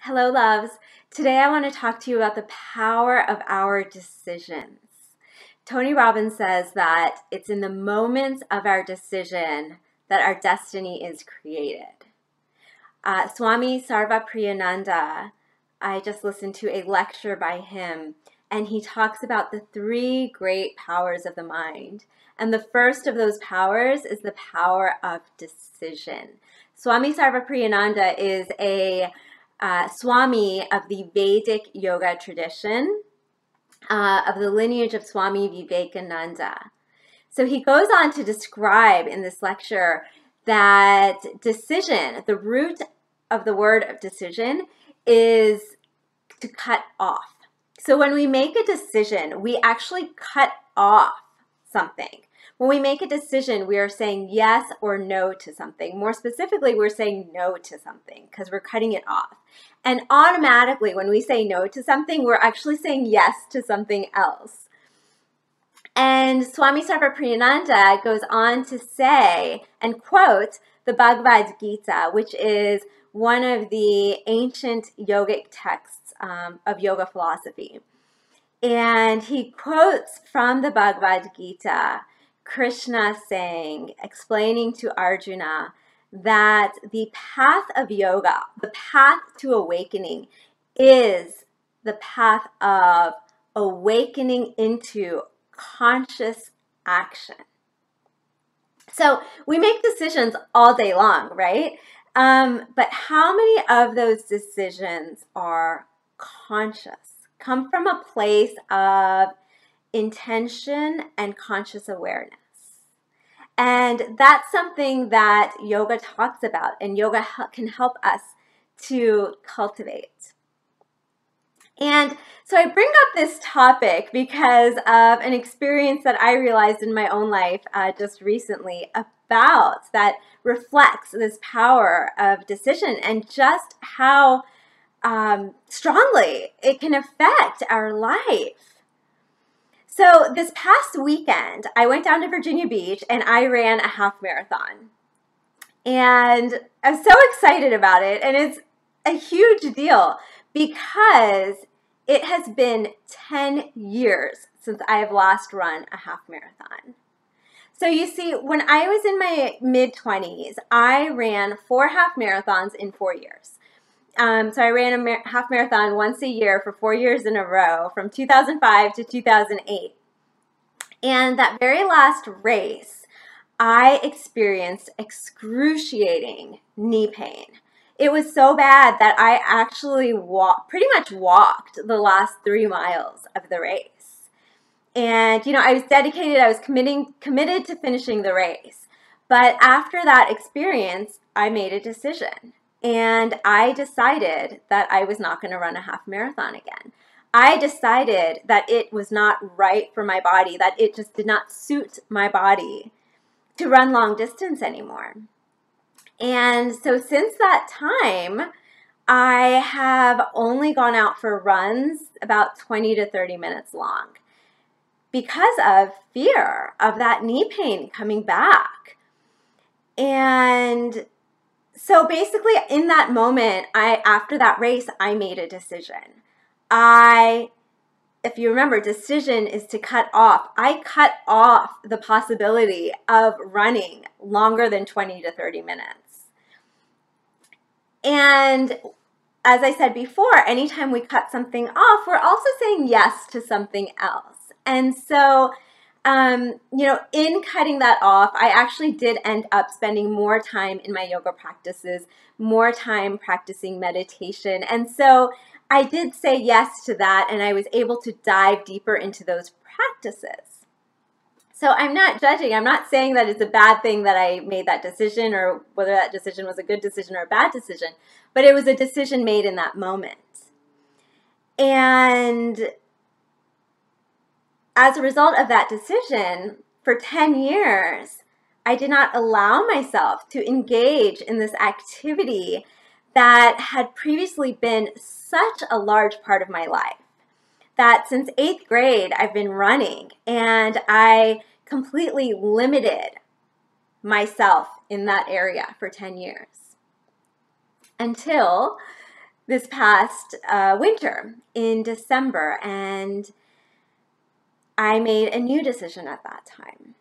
Hello, loves. Today I want to talk to you about the power of our decisions. Tony Robbins says that it's in the moments of our decision that our destiny is created. Swami Sarvapriyananda, I just listened to a lecture by him, and he talks about the three great powers of the mind. And the first of those powers is the power of decision. Swami Sarvapriyananda is a Swami of the Vedic yoga tradition, of the lineage of Swami Vivekananda. So he goes on to describe in this lecture that decision, the root of the word of decision, is to cut off. So when we make a decision, we actually cut off something. When we make a decision, we are saying yes or no to something. More specifically, we're saying no to something because we're cutting it off. And automatically, when we say no to something, we're actually saying yes to something else. And Swami Sarvapriyananda goes on to say and quote the Bhagavad Gita, which is one of the ancient yogic texts of yoga philosophy. And he quotes from the Bhagavad Gita Krishna saying, explaining to Arjuna that the path of yoga, the path to awakening, is the path of awakening into conscious action. So we make decisions all day long, right? But how many of those decisions are conscious, come from a place of intention and conscious awareness? And that's something that yoga talks about, and yoga can help us to cultivate. And so I bring up this topic because of an experience that I realized in my own life just recently about that reflects this power of decision and just how strongly it can affect our life. So this past weekend, I went down to Virginia Beach and I ran a half marathon. And I'm so excited about it, and it's a huge deal because it has been 10 years since I have last run a half marathon. So you see, when I was in my mid-20s, I ran 4 half marathons in 4 years. So I ran a half marathon once a year for 4 years in a row, from 2005 to 2008. And that very last race, I experienced excruciating knee pain. It was so bad that I actually pretty much walked the last 3 miles of the race. And, you know, I was dedicated, I was committed to finishing the race. But after that experience, I made a decision. And I decided that I was not going to run a half marathon again. I decided that it was not right for my body, that it just did not suit my body to run long distance anymore. And so since that time, I have only gone out for runs about 20 to 30 minutes long because of fear of that knee pain coming back. And so basically in that moment, after that race, I made a decision. If you remember, decision is to cut off. I cut off the possibility of running longer than 20 to 30 minutes. And as I said before, anytime we cut something off, we're also saying yes to something else. And so you know, in cutting that off, I actually did end up spending more time in my yoga practices, more time practicing meditation. And so I did say yes to that, and I was able to dive deeper into those practices. So I'm not judging. I'm not saying that it's a bad thing that I made that decision, or whether that decision was a good decision or a bad decision, but it was a decision made in that moment. And as a result of that decision, for 10 years, I did not allow myself to engage in this activity that had previously been such a large part of my life. That since 8th grade, I've been running, and I completely limited myself in that area for 10 years. Until this past winter in December, and I made a new decision at that time.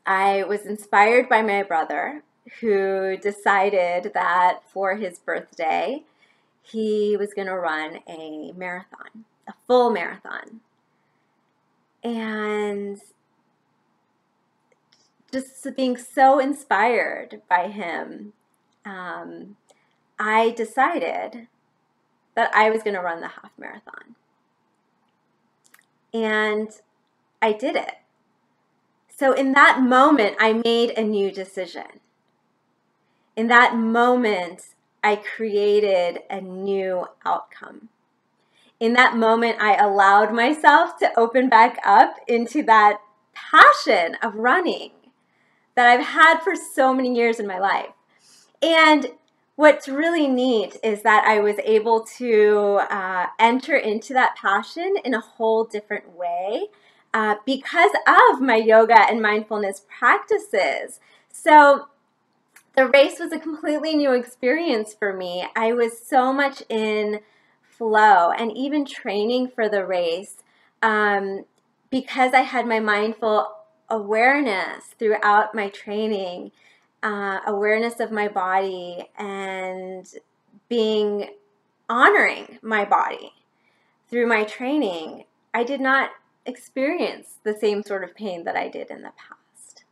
I was inspired by my brother, who decided that for his birthday, he was going to run a marathon, a full marathon. And just being so inspired by him, I decided that I was going to run the half marathon. And I did it. So in that moment, I made a new decision. In that moment, I created a new outcome. In that moment, I allowed myself to open back up into that passion of running that I've had for so many years in my life. And what's really neat is that I was able to enter into that passion in a whole different way because of my yoga and mindfulness practices. So the race was a completely new experience for me. I was so much in flow, and even training for the race, because I had my mindful awareness throughout my training, awareness of my body, and honoring my body through my training, I did not experience the same sort of pain that I did in the past.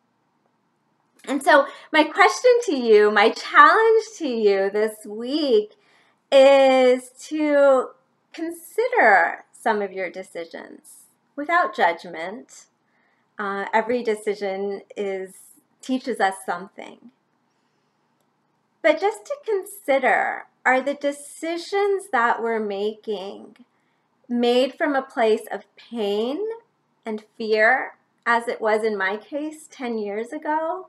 And so my question to you, my challenge to you this week is to consider some of your decisions without judgment. Every decision teaches us something. But just to consider, are the decisions that we're making made from a place of pain and fear, as it was in my case 10 years ago?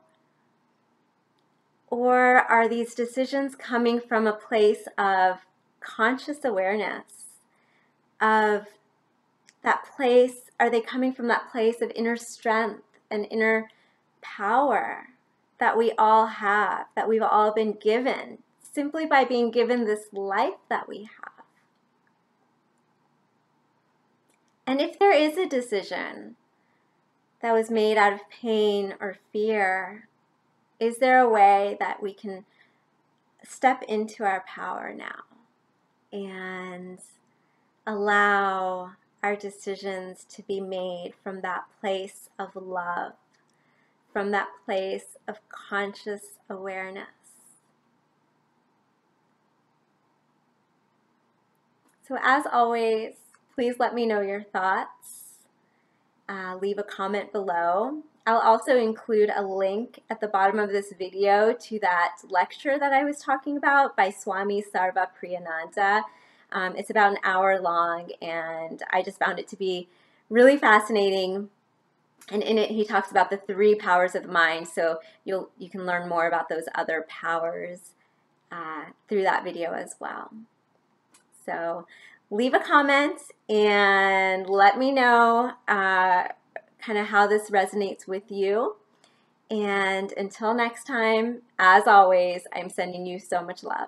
Or are these decisions coming from a place of conscious awareness, of that place? Are they coming from that place of inner strength and inner power that we all have, that we've all been given simply by being given this life that we have? And if there is a decision that was made out of pain or fear, is there a way that we can step into our power now and allow our decisions to be made from that place of love, from that place of conscious awareness? So as always, please let me know your thoughts. Leave a comment below. I'll also include a link at the bottom of this video to that lecture that I was talking about by Swami Sarva Priyananda. It's about an hour long, and I just found it to be really fascinating. And in it, he talks about the 3 powers of the mind, so you can learn more about those other powers through that video as well. So leave a comment and let me know kind of how this resonates with you. And until next time, as always, I'm sending you so much love.